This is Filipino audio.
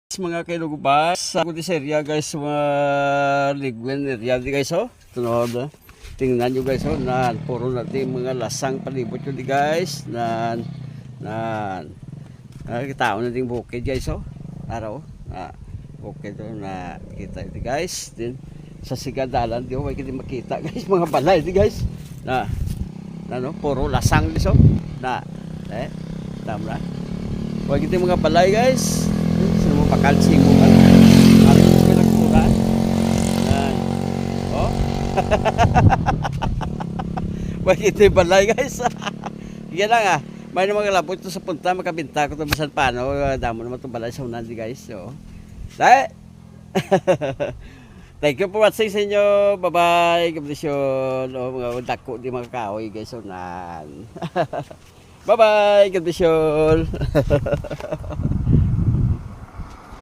Mga kailugubas, ako di sa area guys, mga ligwen area di guys oh. Tunod, tingnan nyo guys oh, na puro natin mga lasang palibot yun di guys, na nakikita ko natin bukid guys oh, araw, bukid oh, na kita di guys, din sa sigadalan di oh, may kita makita guys, mga balay di guys, na no, puro lasang di so, tama na, may kita mga balay guys. Semua bakal singgung kan. Hari ini kita kurang. Nah. Oh. Bakit balay guys. Yan lang May mga labot to sa punta makabinta ko to bisan paano. Damo naman to balay sa unan di guys. So. Dai. Thank you for watching sa inyo. Bye-bye. Kabisyon. Mga dako di mga kahoy guys unan. Bye-bye. Kabisyon.